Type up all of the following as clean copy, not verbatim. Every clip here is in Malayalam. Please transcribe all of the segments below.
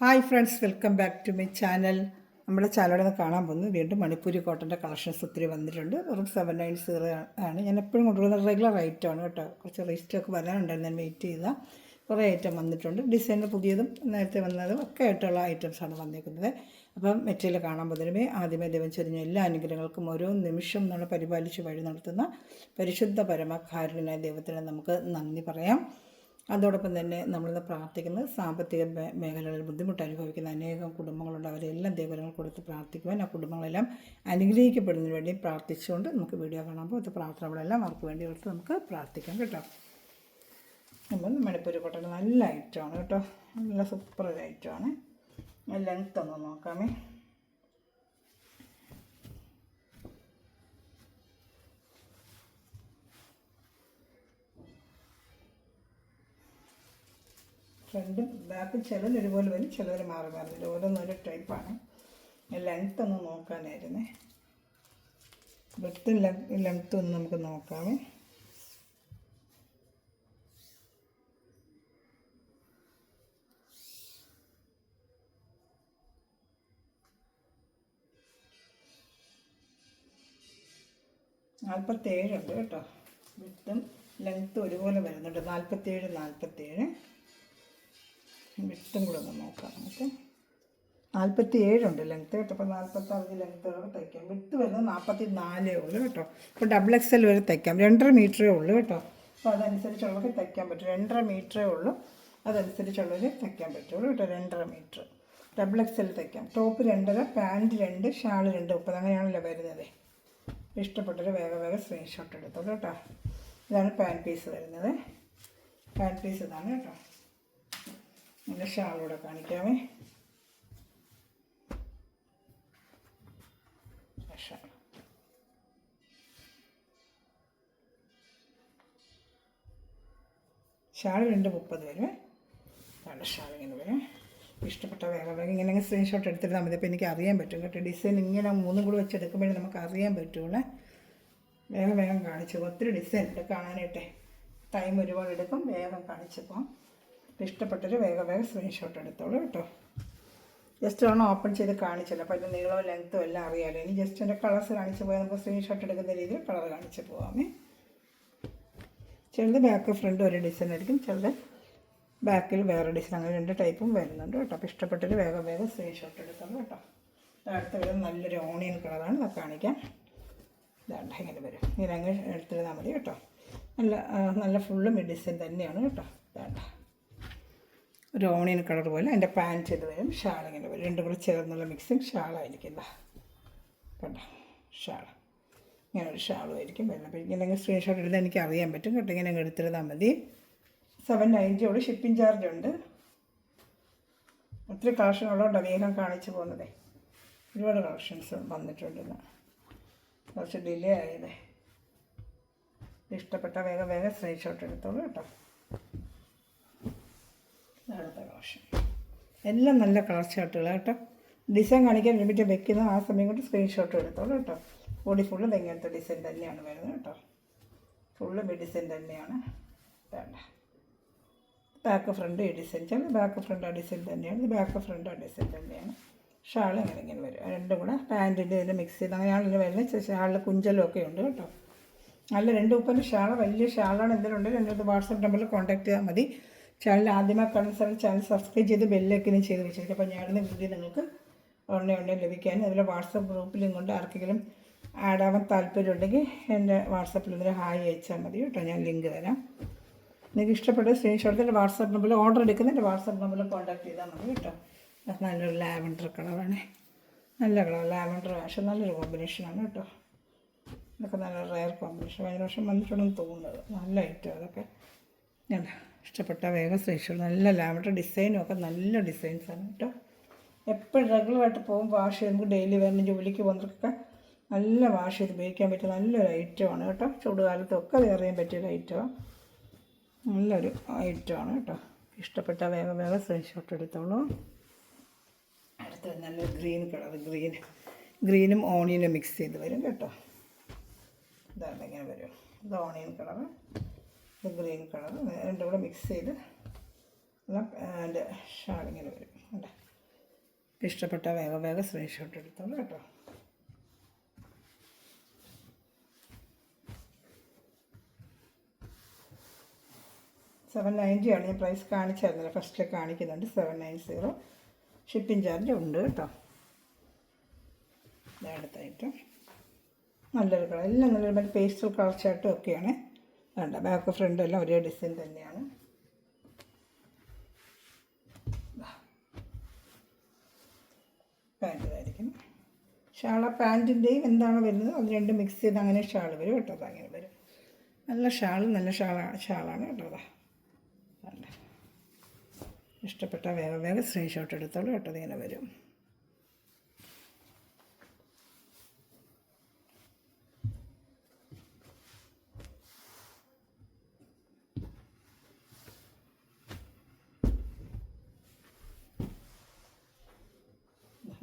Hi friends, welcome back to my channel. നമ്മുടെ ചാനലിൽ നിന്ന് കാണാൻ പോകുന്നത് വീണ്ടും മണിപ്പൂരി കോട്ടൻ്റെ കളക്ഷൻസ് ഒത്തിരി വന്നിട്ടുണ്ട്. വെറും 790 ആണ്. ഞാൻ എപ്പോഴും കൊണ്ടുവരുന്ന റെഗുലർ ഐറ്റമാണ് കേട്ടോ. കുറച്ച് റേസ്റ്റൊക്കെ വരാനുണ്ടായിരുന്നു, ഞാൻ വെയിറ്റ് ചെയ്ത കുറേ ഐറ്റം വന്നിട്ടുണ്ട്. ഡിസൈനിൽ പുതിയതും നേരത്തെ വന്നതും ഒക്കെ ആയിട്ടുള്ള ഐറ്റംസാണ് വന്നിരിക്കുന്നത്. അപ്പം മെറ്റീരിയൽ കാണാൻ പോകുന്നതിനുമേ ആദ്യമേ ദൈവം ചൊരിഞ്ഞ എല്ലാ അനുഗ്രഹങ്ങൾക്കും ഓരോ നിമിഷം നമ്മൾ പരിപാലിച്ച് വഴി നടത്തുന്ന പരിശുദ്ധ പരമകാരുണ്യനായ ദൈവത്തിന് നമുക്ക് നന്ദി പറയാം. അതോടൊപ്പം തന്നെ നമ്മളിന്ന് പ്രാർത്ഥിക്കുന്നത് സാമ്പത്തിക മേഖലകളിൽ ബുദ്ധിമുട്ട് അനുഭവിക്കുന്ന അനേകം കുടുംബങ്ങളുണ്ട്. അവരെല്ലാം ദൈവങ്ങൾ കൊടുത്ത് പ്രാർത്ഥിക്കുവാൻ, ആ കുടുംബങ്ങളെല്ലാം അനുഗ്രഹിക്കപ്പെടുന്നതിന് വേണ്ടി പ്രാർത്ഥിച്ചുകൊണ്ട് നമുക്ക് വീഡിയോ കാണുമ്പോൾ ഇത് പ്രാർത്ഥനകളെല്ലാം അവർക്ക് വേണ്ടി കൊടുത്ത് നമുക്ക് പ്രാർത്ഥിക്കാം കേട്ടോ. നമ്മൾ മണിപ്പൂരി കോട്ടൻ്റെ നല്ല ഐറ്റമാണ് കേട്ടോ, നല്ല സൂപ്പർ ഒരു ഐറ്റമാണ്. ലെങ്ത്ത് ഒന്ന് നോക്കാമേ. ഫ്രണ്ടും ബാക്കും ചിലർ ഒരുപോലെ വരും, ചിലർ മാറി മാറി വരും. ഓരോന്നൊരു ടൈപ്പാണ്. ലെങ്ത്ത് ഒന്ന് നോക്കാനായിരുന്നേ. ബ്രെഡ്ത്തും ലെങ്ത്തും ഒന്ന് നമുക്ക് നോക്കാമേ. ഉണ്ട് കേട്ടോ. ബ്രെഡ്ത്തും ലെങ്ത്തും ഒരുപോലെ വരുന്നുണ്ട്. 47 വിട്ടും കൂടെ ഒന്ന് നോക്കാം നമുക്ക്. 47 ലെങ്ത്ത് കേട്ടോ. അപ്പോൾ 46 ലെങ്ത്തോടെ തയ്ക്കാം. വിട്ട് വരുന്നത് 44 ഉള്ളൂ കേട്ടോ. ഇപ്പോൾ XXL വരെ തയ്ക്കാം. 2.5 മീറ്ററേ ഉള്ളൂ കേട്ടോ. അപ്പോൾ അതനുസരിച്ചുള്ളവർക്ക് തയ്ക്കാൻ പറ്റും. 2.5 മീറ്ററേ ഉള്ളൂ, അതനുസരിച്ചുള്ളവർ തയ്ക്കാൻ പറ്റുള്ളൂ കേട്ടോ. 2.5 മീറ്റർ XXL തയ്ക്കാം. ടോപ്പ് 2.5, പാൻറ്റ് 2, ഷാൾ 2.30 അങ്ങനെയാണല്ലോ വരുന്നത്. ഇഷ്ടപ്പെട്ടൊരു വേഗം സ്ക്രീൻഷോട്ട് എടുത്തോളൂ കേട്ടോ. ഇതാണ് പാൻറ്റ് പീസ് വരുന്നത്. പാൻറ്റ് പീസ് ഇതാണ് കേട്ടോ. എൻ്റെ ഷാളൂടെ കാണിക്കാമേ. Shawl shawl 2.30 വരുമേ. നല്ല ഷാൾ ഇങ്ങനെ വരും. ഇഷ്ടപ്പെട്ട വേഗം ഇങ്ങനെ സ്ക്രീൻഷോട്ട് എടുത്തിരുന്നാൽ മതി. അപ്പോൾ എനിക്ക് അറിയാൻ പറ്റും കേട്ടോ. ഡിസൈൻ ഇങ്ങനെ 3 കൂടെ വെച്ച് എടുക്കുമ്പോഴേ നമുക്ക് അറിയാൻ പറ്റുള്ളൂ. വേഗം കാണിച്ചു പോകും. ഒത്തിരി ഡിസൈൻ ഉണ്ട് കാണാനായിട്ടേ. ടൈം ഒരുപാട് എടുക്കും. വേഗം കാണിച്ചു പോകാം. ഇഷ്ടപ്പെട്ടൊരു വേഗം സ്ക്രീൻഷോട്ട് എടുത്തോളൂ കേട്ടോ. ജസ്റ്റ് ഒന്ന് ഓപ്പൺ ചെയ്ത് കാണിച്ചില്ല. അപ്പോൾ അതിൻ്റെ നീളവും ലെങ്ത്തും എല്ലാം അറിയാമല്ലോ. ഇനി ജസ്റ്റ് എൻ്റെ കളേഴ്സ് കാണിച്ച് പോയാൽ നമുക്ക് സ്ക്രീൻഷോട്ട് എടുക്കുന്ന രീതിയിൽ കളർ കാണിച്ച് പോകാമേ. ചിലത് ബാക്ക് ഫ്രണ്ട് ഒരു ഡിസൈൻ ആയിരിക്കും, ചിലത് ബാക്കിൽ വേറെ ഡിസൈൻ. അങ്ങനെ 2 ടൈപ്പും വരുന്നുണ്ട് കേട്ടോ. അപ്പോൾ ഇഷ്ടപ്പെട്ടൊരു വേഗം സ്ക്രീൻഷോട്ട് എടുത്തോളൂ കേട്ടോ. അടുത്ത വരും നല്ലൊരു ഓണിയൻ കളറാണ്. അത് കാണിക്കാം. ഇതാണ്ട് ഇങ്ങനെ വരും. ഇങ്ങനെ അങ്ങ് എടുത്തിരുന്നാൽ മതി കേട്ടോ. നല്ല ഫുള്ളും ഈ ഡിസൈൻ തന്നെയാണ് കേട്ടോ. ഇതാണ്ട ഒരു ഓണിയൻ കളർ പോലെ. അതിൻ്റെ പാൻറ്റ് ഇത് വരും. ഷാൾ ഇങ്ങനെ വരും. 2 കൂടെ ചേർന്നുള്ള മിക്സിങ് ഷാളായിരിക്കില്ല കേട്ടോ. ഷാൾ ഇങ്ങനെ ഒരു ഷാളുമായിരിക്കും വരുന്നത്. അപ്പോൾ ഇങ്ങനെ സ്ക്രീൻഷോട്ട് എടുത്താൽ എനിക്ക് അറിയാൻ പറ്റും കേട്ടോ. ഇങ്ങനെ അങ്ങ് എടുത്തിരുന്നാൽ മതി. 790 ഉള്ളൂ. ഷിപ്പിംഗ് ചാർജ് ഉണ്ട്. ഒത്തിരി കളക്ഷൻ ഉള്ളതുകൊണ്ടാണ് വേഗം കാണിച്ചു പോകുന്നത്. ഒരുപാട് കളക്ഷൻസ് വന്നിട്ടുണ്ട്. കുറച്ച് ഡിലേ ആയതേ. ഇഷ്ടപ്പെട്ട വേഗം സ്ക്രീൻഷോട്ട് എടുത്തോളൂ കേട്ടോ. അടുത്ത കളക്ഷൻ എല്ലാം നല്ല കളർ ചാർട്ടുകൾ കേട്ടോ. ഡിസൈൻ കാണിക്കാൻ ലിമിറ്റ് വെക്കുന്ന ആ സമയം കൊണ്ട് സ്ക്രീൻഷോട്ട് എടുത്തോളൂ കേട്ടോ. ബോഡി ഫുള്ള് ഇങ്ങനത്തെ ഡിസൈൻ തന്നെയാണ് വരുന്നത് കേട്ടോ. ഫുള്ള് ഡിസൈൻ തന്നെയാണ്. വേണ്ട ബാക്ക് ഫ്രണ്ട് ഈ ഡിസൈൻ. ചില ബാക്ക് ഫ്രണ്ട് ആ ഡിസൈൻ തന്നെയാണ്. ഇത് ബാക്ക് ഫ്രണ്ട് ആ ഡിസൈൻ തന്നെയാണ്. ഷാൾ ഇങ്ങനെ വരും. 2 കൂടെ പാൻറ്റിൻ്റെ ഇതിൻ്റെ മിക്സ് ചെയ്ത് അങ്ങനെയാണ് ഇതിന് വരുന്നത്. ഷാളിൽ കുഞ്ചലും ഒക്കെ ഉണ്ട് കേട്ടോ. നല്ല 2 ഷാൾ, വലിയ ഷാളാണ്. എന്തെങ്കിലും ഉണ്ടെങ്കിൽ എൻ്റെ അടുത്ത് വാട്സപ്പ് നമ്പറിൽ കോൺടാക്ട് ചെയ്താൽ മതി. ചാനൽ ആദ്യമായി കാണുന്ന ചാനൽ സബ്സ്ക്രൈബ് ചെയ്ത് ബെല്ലൈക്കനും ചെയ്ത് വെച്ചിരിക്കും. അപ്പോൾ ഞാനിന്ന് വീഡിയോ നിങ്ങൾക്ക് ഉടനെ ലഭിക്കാൻ. അതിൽ വാട്സപ്പ് ഗ്രൂപ്പിലും കൊണ്ട് ആർക്കെങ്കിലും ആഡ് ആവാൻ താല്പര്യമുണ്ടെങ്കിൽ എൻ്റെ വാട്സപ്പിൽ നിന്ന് ഹായ് അയച്ചാൽ മതി കേട്ടോ. ഞാൻ ലിങ്ക് തരാം. നിങ്ങൾക്ക് ഇഷ്ടപ്പെട്ട സ്ക്രീൻഷോട്ട് എൻ്റെ വാട്സപ്പ് നമ്പറിൽ ഓർഡർ എടുക്കുന്ന എൻ്റെ വാട്സപ്പ് നമ്പറിൽ കോൺടാക്ട് ചെയ്താൽ മതി കേട്ടോ. നല്ലൊരു ലാവൻഡർ കളറാണ്. നല്ല കളർ ലാവൻഡർ പക്ഷേ നല്ലൊരു കോമ്പിനേഷനാണ് കേട്ടോ. ഇതൊക്കെ നല്ല റെയർ കോമ്പിനേഷൻ. കഴിഞ്ഞ വർഷം വന്നിട്ടുണ്ടെന്ന് തോന്നുന്നത്. നല്ല ഐറ്റം അതൊക്കെ. ഞാൻ ഇഷ്ടപ്പെട്ട വേഗം സ്ക്രീൻഷോട്ട്. നല്ല ലാവൻഡർ ഡിസൈനും ഒക്കെ നല്ല ഡിസൈൻസാണ് കേട്ടോ. എപ്പോഴും റെഗുലറായിട്ട് പോകും വാഷ് ചെയ്ത് നമുക്ക് ഡെയിലി വരുന്ന ജോലിക്ക് പോകുന്നവർക്കൊക്കെ നല്ല വാഷ് ചെയ്ത് ഉപയോഗിക്കാൻ പറ്റിയ നല്ലൊരു ഐറ്റമാണ് കേട്ടോ. ചൂടുകാലത്തൊക്കെ വേറിയാൻ പറ്റിയൊരു ഐറ്റമാണ്. നല്ലൊരു ഐറ്റമാണ് കേട്ടോ. ഇഷ്ടപ്പെട്ട വേഗം സ്ക്രീൻഷോട്ട് എടുത്തോളൂ. അടുത്തത് നല്ലൊരു ഗ്രീൻ കളർ. ഗ്രീനും ഓണിയനും മിക്സ് ചെയ്ത് വരും കേട്ടോ. ഇതാണ് ഇങ്ങനെ വരും. ഇത് ഓണിയൻ കളർ, ഗ്രീൻ കളർ 2 കൂടെ മിക്സ് ചെയ്ത് അതിൻ്റെ ഷാൾ ഇങ്ങനെ വരും. ഇഷ്ടപ്പെട്ട വേഗം സ്ക്രീൻഷോട്ട് എടുത്തോളൂ കേട്ടോ. $790 ആണ്. ഞാൻ പ്രൈസ് കാണിച്ചായിരുന്നില്ല, ഫസ്റ്റിൽ കാണിക്കുന്നുണ്ട്. 790 ഷിപ്പിംഗ് ചാർജ് ഉണ്ട് കേട്ടോ. അടുത്തായിട്ട് നല്ലൊരു കളർ, എല്ലാം നല്ലൊരു മറ്റേ പേസ്റ്റൽ കളർ ചാർട്ടും ഒക്കെയാണ്. വേണ്ട ബാക്ക് ഫ്രണ്ട് എല്ലാം ഒരേ ഡിസൈൻ തന്നെയാണ്. പാൻറ്റ് ആയിരിക്കും. ഷാള പാൻറ്റിൻ്റെയും എന്താണ് വരുന്നത് അത് രണ്ടും മിക്സ് ചെയ്ത് അങ്ങനെ ഷാൾ വരും കേട്ടോ. അങ്ങനെ വരും. നല്ല ഷാളാണ് കേട്ടോ. അല്ല, ഇഷ്ടപ്പെട്ട വേഗം സ്ക്രീൻഷോട്ട് എടുത്തോളൂ കേട്ടോ. ഇങ്ങനെ വരും.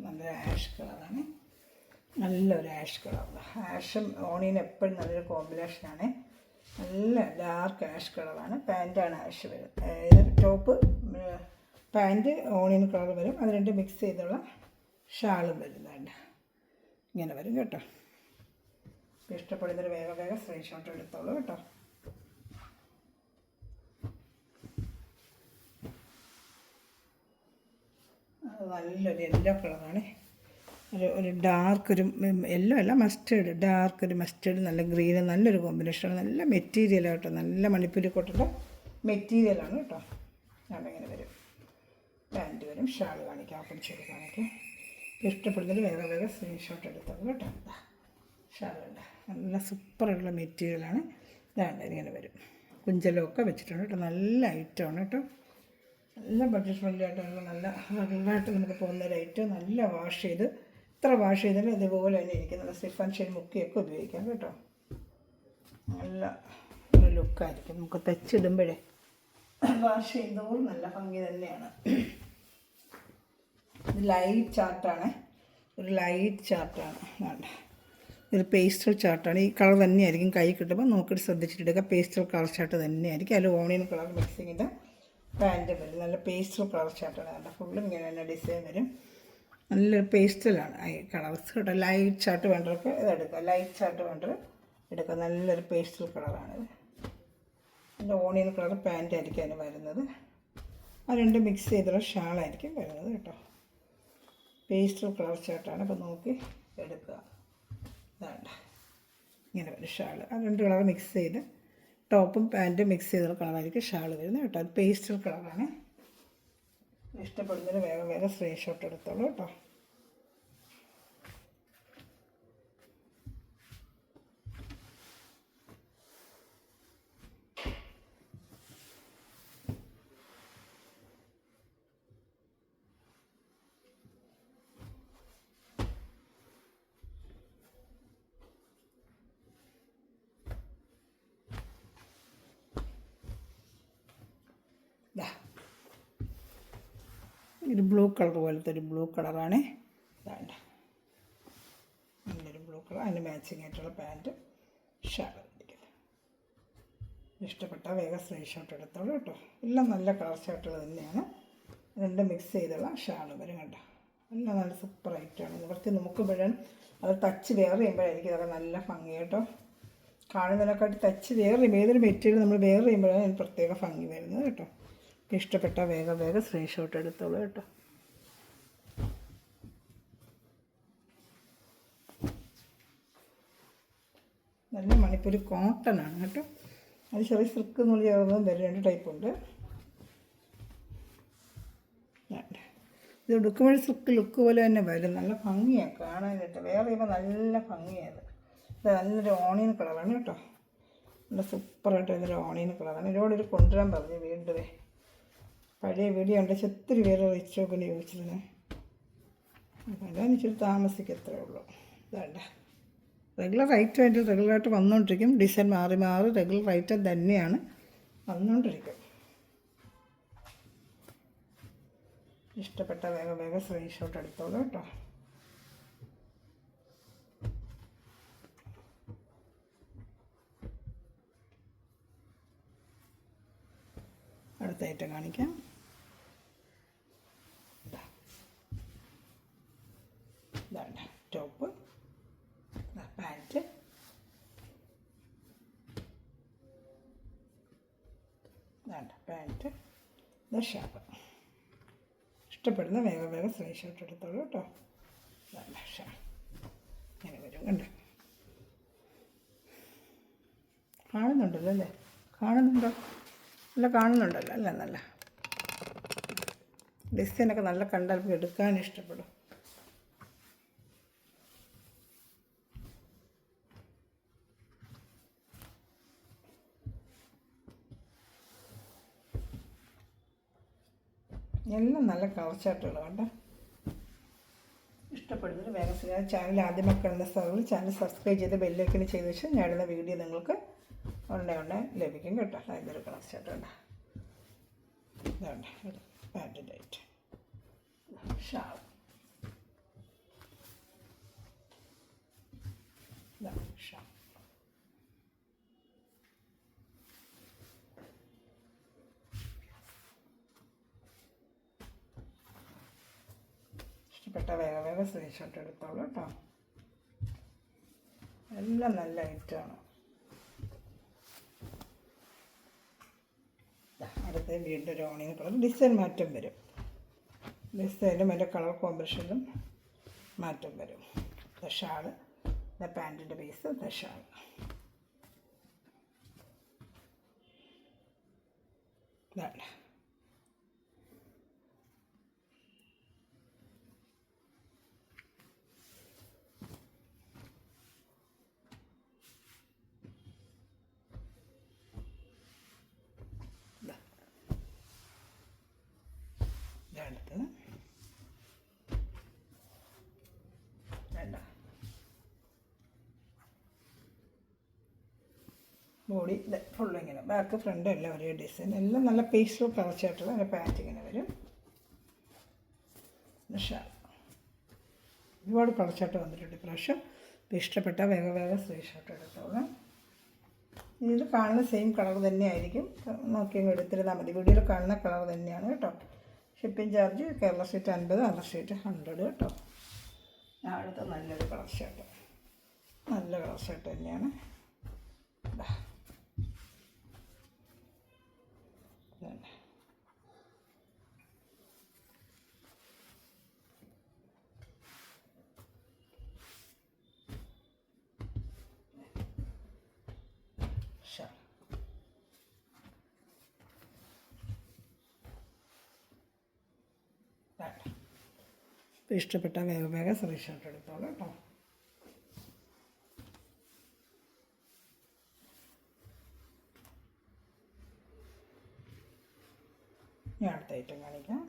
നല്ലൊരു ആഷ് കളറാണ്. നല്ലൊരു ആഷ് കളർ. ആഷും ഓണിയനും എപ്പോഴും നല്ലൊരു കോമ്പിനേഷനാണ്. നല്ല ഡാർക്ക് ആഷ് കളറാണ്. പാൻറ്റാണ് ആഷ് വരും. ടോപ്പ് പാൻറ്റ് ഓണിയൻ കളർ വരും. അത് രണ്ട് മിക്സ് ചെയ്തുള്ള ഷാളും വരുന്നുണ്ട്. ഇങ്ങനെ വരും കേട്ടോ. ഇഷ്ടപ്പെടുന്നൊരു വേഗം സ്ക്രീൻഷോട്ട് എടുത്തോളൂ കേട്ടോ. നല്ലൊരു യെല്ലോ കളറാണ്. ഒരു ഡാർക്കൊരു യെല്ലോ അല്ല, മസ്റ്റേർഡ്, ഡാർക്കൊരു മസ്റ്റേർഡ്, നല്ല ഗ്രീന്, നല്ലൊരു കോമ്പിനേഷനാണ്. നല്ല മെറ്റീരിയലാണ് കേട്ടോ. നല്ല മണിപ്പൂരി കോട്ടൻ്റെ മെറ്റീരിയലാണ് കേട്ടോ. അതിങ്ങനെ വരും. പാൻറ്റ് വരും. ഷാൾ കാണിക്കാം, പിടിച്ചെടുത്ത് കാണിക്കാം. ഇഷ്ടപ്പെടുന്നതിൽ വേഗം സ്ക്രീൻഷോട്ട് എടുത്തോളൂ കേട്ടോ. ഷാളുണ്ട്. നല്ല സൂപ്പറായിട്ടുള്ള മെറ്റീരിയലാണ്. ഇതാണ്ട് ഇങ്ങനെ വരും. കുഞ്ചലമൊക്കെ വെച്ചിട്ടുണ്ട് കേട്ടോ. നല്ല ഐറ്റമാണ് കേട്ടോ. നല്ല ബഡ്ജറ്റ് ഫ്രണ്ട്ലി ആയിട്ടുള്ള നല്ല നന്നായിട്ട് നമുക്ക് പോകുന്ന ഒരു ഐറ്റം. നല്ല വാഷ് ചെയ്ത് എത്ര വാഷ് ചെയ്താലും ഇതുപോലെ തന്നെ ഇരിക്കും. നല്ല സ്റ്റിഫ് ആൻഡ് ഷൈൻ മുക്കിയൊക്കെ ഉപയോഗിക്കാം കേട്ടോ. നല്ല ഒരു ലുക്കായിരിക്കും. നമുക്ക് തച്ചിടുമ്പോഴേ വാഷ് ചെയ്യുന്നതോറും നല്ല ഭംഗി തന്നെയാണ്. ഇത് ലൈറ്റ് ചാർട്ടാണ്. ഒരു ലൈറ്റ് ചാർട്ടാണ്. വേണ്ട, ഒരു പേസ്റ്റൽ ചാർട്ടാണ്. ഈ കളർ തന്നെയായിരിക്കും. കൈ കിട്ടുമ്പോൾ നോക്കിയിട്ട് ശ്രദ്ധിച്ചിട്ടെടുക്കുക. പേസ്റ്റൽ കളർ ചാർട്ട് തന്നെയായിരിക്കും. അതിൽ ഓണിയൻ കളർ മിക്സിങ്ങിൻ്റെ പാൻറ്റ് വരും. നല്ല പേസ്റ്റൽ കളർ ചാർട്ടാണ്. നല്ല ഫുള്ളും ഇങ്ങനെ തന്നെ ഡിസൈൻ വരും. നല്ലൊരു പേസ്റ്റലാണ് ഈ കളർസ് കേട്ടോ. ലൈറ്റ് ചാർട്ട് വേണ്ടവർക്ക് ഇതെടുക്കുക. ലൈറ്റ് ചാർട്ട് വേണ്ടവർ എടുക്കുക. നല്ലൊരു പേസ്റ്റൽ കളറാണിത്. നല്ല ഓണിയൻ കളർ പാൻറ്റ് ആയിരിക്കും അതിന് വരുന്നത്. ആ രണ്ട് മിക്സ് ചെയ്തുള്ള ഷാളായിരിക്കും വരുന്നത് കേട്ടോ. പേസ്റ്റൽ കളർ ചാർട്ടാണ്. അപ്പോൾ നോക്കി എടുക്കുക. വേണ്ട, ഇങ്ങനെ വരും ഷാൾ. ആ രണ്ട് കളർ മിക്സ് ചെയ്ത് ടോപ്പും പാൻറ്റും മിക്സ് ചെയ്തുള്ള കളറായിരിക്കും ഷാൾ വരുന്നത് കേട്ടോ. അത് പേസ്റ്റൽ കളറാണ്. ഇഷ്ടപ്പെടുന്നതിന് വേഗം സ്ക്രീൻഷോട്ട് എടുത്തോളൂ കേട്ടോ. ഒരു ബ്ലൂ കളർ പോലത്തെ ഒരു ബ്ലൂ കളറാണ്. ഇതാണ്ട് നല്ലൊരു ബ്ലൂ കളർ. അതിന് മാച്ചിങ് ആയിട്ടുള്ള പാൻറ്റ് ഷാൾ. ഇഷ്ടപ്പെട്ട വേഗം സ്ക്രീൻഷോട്ട് എടുത്തോളൂ കേട്ടോ. എല്ലാം നല്ല കളർ ഷർട്ടുകൾ തന്നെയാണ്. രണ്ടും മിക്സ് ചെയ്തുള്ള ഷാൾ വരും കേട്ടോ. എല്ലാം നല്ല സൂപ്പർ ഐറ്റമാണ്. നിവർത്തി നോക്കുമ്പോഴും അത് ടച്ച് വെയർ ചെയ്യുമ്പോഴായിരിക്കും ഇതൊക്കെ നല്ല ഭംഗി കേട്ടോ. കാണുന്നതിനെക്കാട്ടി ടച്ച് വെയർ ചെയ്യുമ്പോൾ ഏതൊരു മെറ്റീരിയൽ നമ്മൾ വെയർ ചെയ്യുമ്പോഴാണ് അതിന് പ്രത്യേക ഭംഗി വരുന്നത് കേട്ടോ. ഇഷ്ടപ്പെട്ട വേഗം സ്ക്രീൻഷോട്ട് എടുത്തോളൂ കേട്ടോ. നല്ല മണിപ്പൂരി കോട്ടൺ ആണ് കേട്ടോ. അത് ചെറിയ സിൽക്ക് നൂല് ചേർന്നതും വരും. രണ്ട് ടൈപ്പുണ്ട്. ഇത് ഉടുക്കുമ്പോൾ സിൽക്ക് ലുക്ക് പോലെ തന്നെ വരും. നല്ല ഭംഗിയാണ് കാണാനായിട്ട്. വേറെ ചെയ്യുമ്പോൾ നല്ല ഭംഗിയാണ്. ഇത് നല്ലൊരു ഓണിയൻ കളറാണ് കേട്ടോ. നല്ല സൂപ്പറായിട്ട് വരുന്നൊരു ഓണിയൻ കളറാണ്. ഇതിനോടൊരു കൊണ്ടുവരാൻ പറഞ്ഞു വീണ്ടും. പഴയ വീഡിയോ ഉണ്ട്. ഒത്തിരി പേര് റിച്ചോക്കിന് ചോദിച്ചിരുന്നു. അതാണ് ഇച്ചിരി താമസിക്കത്രേ ഉള്ളൂ. ഇതാണ്ട റെഗുലർ ഐറ്റം റെഗുലറായിട്ട് വന്നുകൊണ്ടിരിക്കും. ഡിസൈൻ മാറി റെഗുലർ ഐറ്റം തന്നെയാണ് വന്നുകൊണ്ടിരിക്കും. ഇഷ്ടപ്പെട്ട വേഗം സ്ക്രീൻഷോട്ട് എടുത്തോളൂ കേട്ടോ. അടുത്ത ഐറ്റം കാണിക്കാം. ഇതാണ് ടോപ്പ്, പാൻറ്റ്, ഇതാണ് പാൻറ്റ്, ഇത് ഷാപ്പ്. ഇഷ്ടപ്പെടുന്ന വേഗം വേഗം സ്ക്രീൻഷോട്ട് എടുത്തോളൂ കേട്ടോ. ഇതാണ് ഷാപ്പ്, ഇങ്ങനെ വരും. കണ്ടോ, കാണുന്നുണ്ടല്ലോ അല്ലേ? കാണുന്നുണ്ടോ? നല്ല കാണുന്നുണ്ടല്ലോ അല്ലേ? നല്ല ഡിസൈനൊക്കെ നല്ല കണ്ടാൽ എടുക്കാൻ ഇഷ്ടപ്പെടും. എല്ലാം നല്ല കളർ ചാർട്ടുകൾ കണ്ടോ. ഇഷ്ടപ്പെടുന്നത് വേഗം ചാനൽ ആദ്യമൊക്കെ കാണുന്ന സ്ഥലങ്ങളിൽ ചാനൽ സബ്സ്ക്രൈബ് ചെയ്ത് ബെല്ലൈക്കൺ ചെയ്ത് വെച്ചാൽ ഞാനിടുന്ന വീഡിയോ നിങ്ങൾക്ക് ഉടനെ ലഭിക്കും കേട്ടോ. ഇതൊരു കളർ ചാർട്ട് ഉണ്ട്. ഇതാണ് പാൻറ്റിൻ്റെ ഐറ്റം. ഷാൾ, ഇതാണ് ഷാൾ. ഇഷ്ടപ്പെട്ട വേഗം വേഗം സ്ക്രീൻഷോട്ട് എടുത്തോളൂ കേട്ടോ. എല്ലാം നല്ല ഐറ്റമാണ്. അടുത്ത വീണ്ടും ഒരു ഓണിയൻ കളർ. ഡിസൈൻ മാറ്റം വരും, ഡിസൈനും അതിൻ്റെ കളർ കോമ്പിനേഷനിലും മാറ്റം വരും. ഷാള്, പാൻറ്റിൻ്റെ പീസ്, ഷാൾ. ഇതാണ് അടുത്തത്. വേണ്ട ബോഡി ഫുള്ള് ഇങ്ങനെ, ബാക്ക് ഫ്രണ്ട് എല്ലാം ഒരേ ഡിസൈൻ, എല്ലാം നല്ല പേസ്റ്റൽ കളർ ചാർട്ടുള്ള അതിൻ്റെ പാൻറ്റ് ഇങ്ങനെ വരും. ഷാൾ, ഒരുപാട് കളർ ചാർട്ട് വന്നിട്ടുണ്ട് ഇപ്രാവശ്യം. ഇഷ്ടപ്പെട്ട വേഗം വേഗം സ്ക്രീൻഷോട്ട് എടുത്തോളാം. ഇതിൽ കാണുന്ന സെയിം കളർ തന്നെ ആയിരിക്കും, നോക്കിയങ്ങ് എടുത്തിരുന്നാൽ മതി. വീഡിയോയിൽ കാണുന്ന കളർ തന്നെയാണ് കേട്ടോ. Shipping charge Kerala state 50, Andhra state 100 കേട്ടോ. അടുത്ത നല്ലൊരു കളർ ഷർട്ട്, നല്ല കളർ ഷർട്ട് തന്നെയാണ്. ഷാൾ, ഇഷ്ടപ്പെട്ട വേഗം വേഗം സ്ക്രീൻഷോട്ട് എടുത്തോളൂ കേട്ടോ. ഞാൻ അടുത്ത ഐറ്റം കാണിക്കാം.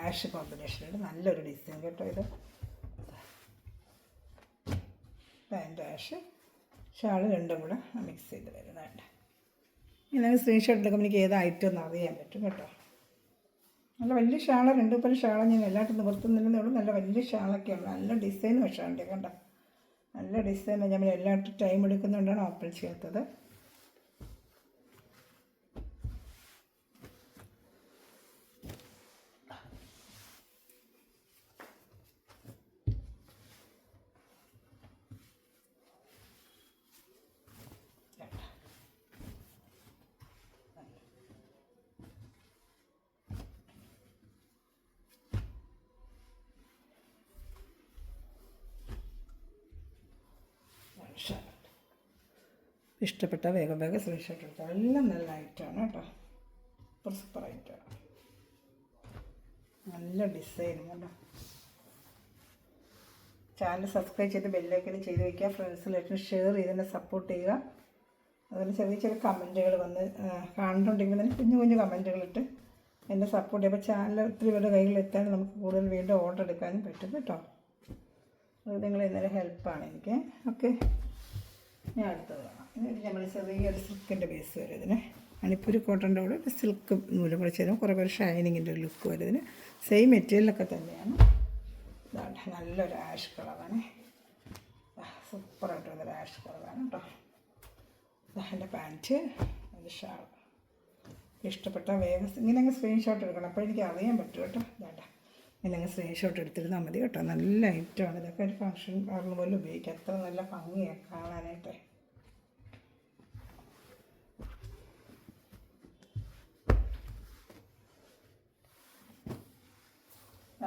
ആഷ് കോമ്പിനേഷനുണ്ട്, നല്ലൊരു ഡിസൈൻ കേട്ടോ. ഇത് പാൻറ്റ് ആഷ്, ഷാൾ രണ്ടും കൂടെ മിക്സ് ചെയ്ത് വരുന്നതാണ്. ഇങ്ങനെ സ്ക്രീൻഷോട്ട് എടുക്കുമ്പോൾ എനിക്ക് ഏത് ഐറ്റം എന്ന് അറിയാൻ പറ്റും കേട്ടോ. നല്ല വലിയ ഷാള, 2 പല ഷാള ഞാൻ എല്ലായിട്ടും നിവർത്തുന്നില്ലെന്നേ ഉള്ളൂ. നല്ല വലിയ ഷാളൊക്കെയാണ്, നല്ല ഡിസൈൻ പക്ഷേ കണ്ടോ, നല്ല ഡിസൈൻ. ഞാൻ എല്ലായിട്ടും ടൈം എടുക്കുന്നുകൊണ്ടാണ് ഓപ്പൺ ചെയ്യാത്തത്. ഇഷ്ടപ്പെട്ട വേഗം വേഗം സ്ക്രീൻഷോട്ട് എടുത്താൽ എല്ലാം നല്ല ഐറ്റമാണ് കേട്ടോ. സൂപ്പർ ഐറ്റമാണ്, നല്ല ഡിസൈനും കേട്ടോ. ചാനൽ സബ്സ്ക്രൈബ് ചെയ്ത് ബെല്ലൈക്കൺ ചെയ്ത് വയ്ക്കുക. ഫ്രണ്ട്സിലേക്കും ഷെയർ ചെയ്ത് തന്നെ സപ്പോർട്ട് ചെയ്യുക. അതുപോലെ ചെറിയ ചെറിയ കമൻറ്റുകൾ വന്ന് കാണുന്നുണ്ടെങ്കിൽ തന്നെ കുഞ്ഞു കുഞ്ഞു കമൻറ്റുകളിട്ട് എന്നെ സപ്പോർട്ട് ചെയ്യുമ്പോൾ ചാനൽ ഒത്തിരി പേരുടെ കയ്യിലെത്താൻ നമുക്ക് കൂടുതൽ വീണ്ടും ഓർഡർ എടുക്കാനും പറ്റും കേട്ടോ. അത് നിങ്ങൾ ഇന്നലെ ഹെൽപ്പാണ് എനിക്ക്. ഓക്കെ, ഞാൻ അടുത്തത് കാണാം. എന്നിട്ട് നമ്മൾ ചെറിയൊരു സിൽക്കിൻ്റെ ബേസ് വരും ഇതിന്. മണിപ്പൂരി കോട്ടൻ്റെ കൂടെ ഒരു സിൽക്ക് നൂല് പഠിച്ച് തരും. കുറേ പേര് ഷൈനിങ്ങിൻ്റെ ഒരു ലുക്ക് വരും ഇതിന്. സെയിം മെറ്റീരിയലൊക്കെ തന്നെയാണ്. ഇതാണ് നല്ലൊരു ആഷ് കളറാണ്, സൂപ്പറായിട്ട് വന്നൊരു ആഷ് കളറാണ് കേട്ടോ. എൻ്റെ പാൻറ്റ്, അത് ഷാൾ. ഇഷ്ടപ്പെട്ട വേഗം ഇങ്ങനെ അങ്ങ് സ്ക്രീൻഷോട്ട് എടുക്കണം, അപ്പോൾ എനിക്ക് അറിയാൻ പറ്റും കേട്ടോ. വേണ്ട, ഇങ്ങനെ അങ്ങ് സ്ക്രീൻഷോട്ട് എടുത്തിരുന്നാൽ മതി കേട്ടോ. നല്ല ഐറ്റമാണ് ഇതൊക്കെ. ഒരു ഫംഗ്ഷൻ കാറിന് പോലും ഉപയോഗിക്കാം. അത്ര നല്ല ഭംഗിയാണ് കാണാനായിട്ട്.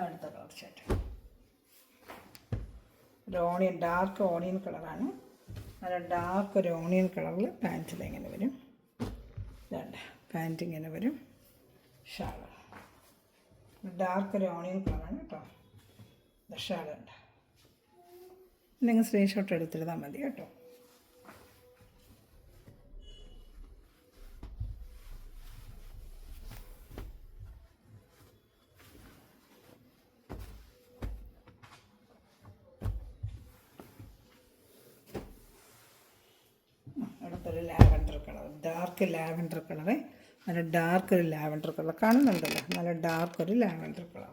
അടുത്ത കളർ ഷർട്ട് ഒരു ഓണിയൻ, ഡാർക്ക് ഓണിയൻ കളറാണ്. നല്ല ഡാർക്ക് ഒരു ഓണിയൻ കളറിൽ പാൻറ്റിൽ ഇങ്ങനെ വരും. വേണ്ട, പാൻറ്റ് ഇങ്ങനെ വരും. ഷാള് ഡാർക്ക് ഒരു ഓണിയൻ കളറാണ് കേട്ടോ. ഷാളുണ്ട്. നിങ്ങൾ സ്ക്രീൻഷോട്ട് എടുത്തിരുന്നാൽ മതി കേട്ടോ. അടുത്തൊരു lavender colour, dark lavender colour. നല്ല ഡാർക്ക് ഒരു ലാവൻഡർ കളർ കാണുന്നുണ്ടല്ലോ. നല്ല ഡാർക്ക് ഒരു ലാവൻഡർ കളർ.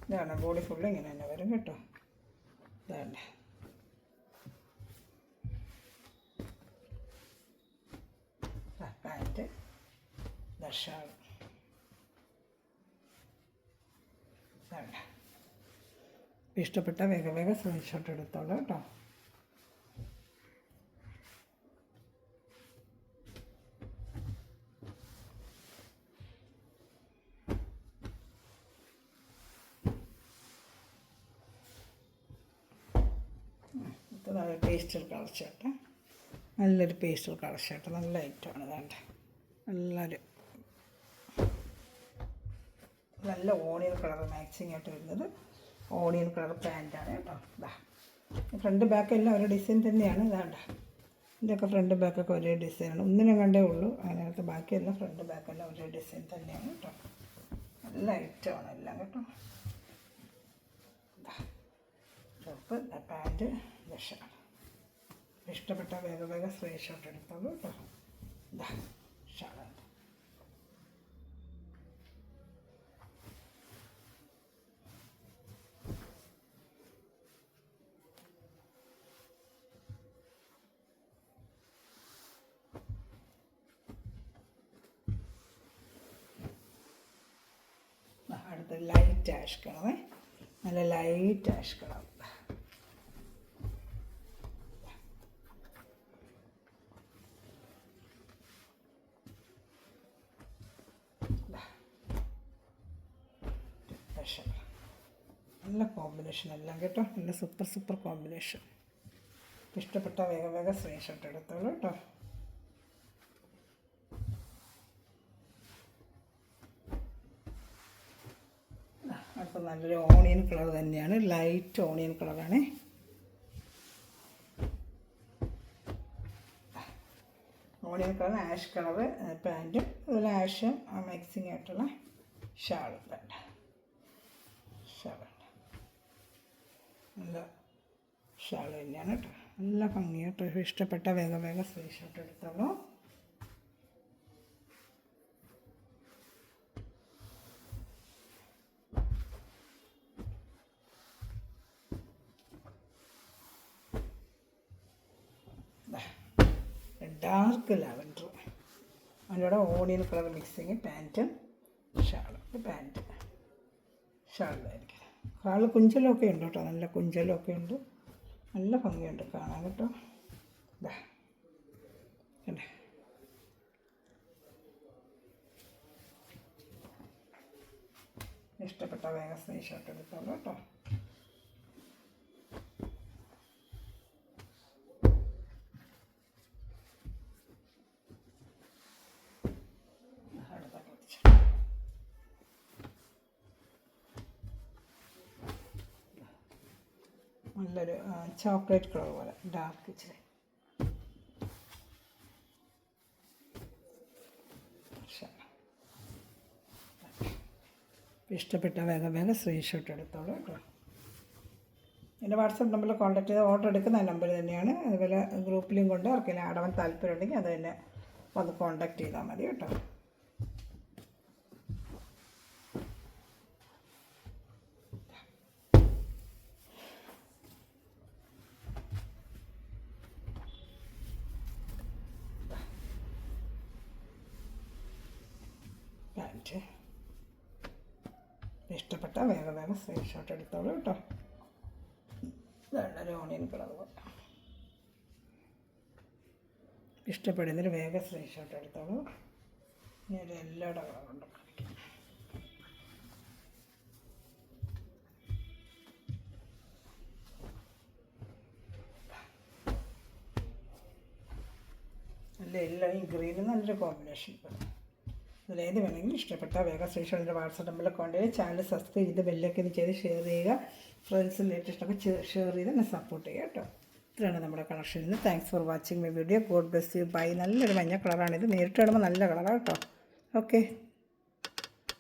ഇതാണ് ബോഡി ഫുള്ള് ഇങ്ങനെ തന്നെ വരും കേട്ടോ. ഇതാണ് പാൻറ്റ്, ഷാൾ. ഇഷ്ടപ്പെട്ട വേഗം സ്ക്രീൻഷോട്ട് എടുത്തോളൂ കേട്ടോ. നല്ല പേസ്റ്റൽ കളർ ഷർട്ട്, നല്ലൊരു പേസ്റ്റൽ കളർ ഷർട്ട്. നല്ല ഐറ്റമാണ്. വേണ്ട, നല്ല ഓണിയൻ കളർ മാച്ചിങ് ആയിട്ട് വരുന്നത്. ഓണിയൻ കളർ പാൻറ്റാണ് കേട്ടോ. ഇതാ ഫ്രണ്ട് ബാക്കെല്ലാം ഒരു ഡിസൈൻ തന്നെയാണ്. ഇതാണ്ട ഇതിൻ്റെയൊക്കെ ഫ്രണ്ട് ബാക്കൊക്കെ ഒരേ ഡിസൈനാണ്. ഒന്നിനും കണ്ടേ ഉള്ളൂ. അതിനകത്ത് ബാക്കിയെല്ലാം ഫ്രണ്ട് ബാക്കെല്ലാം ഒരേ ഡിസൈൻ തന്നെയാണ് കേട്ടോ. നല്ല ഐറ്റമാണ് എല്ലാം കേട്ടോ. Top, pant, shawl. ഇഷ്ടപ്പെട്ട വേഗം സ്ക്രീൻഷോട്ട് എടുത്തോളൂ കേട്ടോ. ഇതാ ഷാളാണ്. അടുത്ത ലൈറ്റ് ആഷ് കളർ, നല്ല ലൈറ്റ് ആഷ് കളർ. നല്ല കോമ്പിനേഷൻ എല്ലാം കേട്ടോ. നല്ല സൂപ്പർ കോമ്പിനേഷൻ. ഇഷ്ടപ്പെട്ട വേഗം സ്ക്രീൻഷോട്ട് എടുത്തോളൂ കേട്ടോ. അപ്പോൾ നല്ലൊരു ഓണിയൻ കളർ തന്നെയാണ്. ലൈറ്റ് ഓണിയൻ കളറാണ്. ഓണിയൻ കളർ, ആഷ് കളർ പാൻറ്റും അതുപോലെ ആഷും മിക്സിങ് ആയിട്ടുള്ള ഷാളും. വേണ്ട, ഷാളുണ്ട്. നല്ല ഷാൾ തന്നെയാണ് കേട്ടോ. നല്ല ഭംഗിയായിട്ട്. ഇഷ്ടപ്പെട്ട വേഗം സ്ക്രീൻഷോട്ട് എടുത്തോളൂ. ഡാർക്ക് ലാവൻഡർ, അതിൻ്റെ ഓണിയൻ കളർ മിക്സിങ് പാൻറ്റും ഷാളും. പാൻറ്റ് ഷാളിലായിരിക്കും. ഷാൾ കുഞ്ചലൊക്കെ ഉണ്ട് കേട്ടോ. നല്ല കുഞ്ചലൊക്കെ ഉണ്ട്. നല്ല ഭംഗിയുണ്ട് കാണാൻ കേട്ടോ. ഇതാ കണ്ടേ. ഇഷ്ടപ്പെട്ട വേഗം സ്ക്രീൻഷോട്ട് എടുത്തോളൂ കേട്ടോ. നല്ലൊരു ചോക്ലേറ്റ് കളർ പോലെ ഡാർക്ക് ഇച്ചിരി. ഇഷ്ടപ്പെട്ട വേഗം സ്ക്രീൻഷോട്ട് എടുത്തോളൂ കേട്ടോ. എൻ്റെ വാട്സപ്പ് നമ്പറിൽ കോൺടാക്ട് ചെയ്ത് ഓർഡർ എടുക്കുന്ന നമ്പർ തന്നെയാണ്. അതുപോലെ ഗ്രൂപ്പിലും കൊണ്ട് ആർക്കെങ്കിലും ആടാൻ താല്പര്യം ഉണ്ടെങ്കിൽ അത് തന്നെ വന്ന് കോൺടാക്ട് ചെയ്താൽ മതി കേട്ടോ. മിനിറ്റ്. ഇഷ്ടപ്പെട്ട വേഗം വേഗം സ്ക്രീൻഷോട്ട് എടുത്തോളൂ കേട്ടോ. ഇതാണ് ഒരു ഓണിയൻ കളർ പോലെ. ഇഷ്ടപ്പെടുന്നൊരു വേഗം സ്ക്രീൻഷോട്ട് എടുത്തോളൂ. ഇനി ഒരു എല്ലായിടം കളറുണ്ട് കാണിക്കാം. നല്ല എല്ലാം ഈ ഗ്രീന് നല്ലൊരു കോമ്പിനേഷൻ. അതിലേത് വേണമെങ്കിലും ഇഷ്ടപ്പെട്ട വേഗം സ്ക്രീൻഷോട്ട് എൻ്റെ വാട്സപ്പ് നമ്പറിൽ കോൺടാക്ട്. ചാനൽ സബ്സ്ക്രൈബ് ചെയ്ത് ബെല്ലൊക്കെ ഇത് ചെയ്ത് ഷെയർ ചെയ്യുക. ഫ്രണ്ട്സും ലേറ്റസ്റ്റൊക്കെ ഷെയർ ചെയ്ത് എന്നെ സപ്പോർട്ട് ചെയ്യുക കേട്ടോ. ഇത്രയാണ് നമ്മുടെ കളക്ഷൻ. ഇന്ന് thanks for watching my video. God bless you. Bye. നല്ലൊരു മഞ്ഞ കളറാണിത്. നേരിട്ട് കാണുമ്പോൾ നല്ല കളറാണ് കേട്ടോ. ഓക്കെ.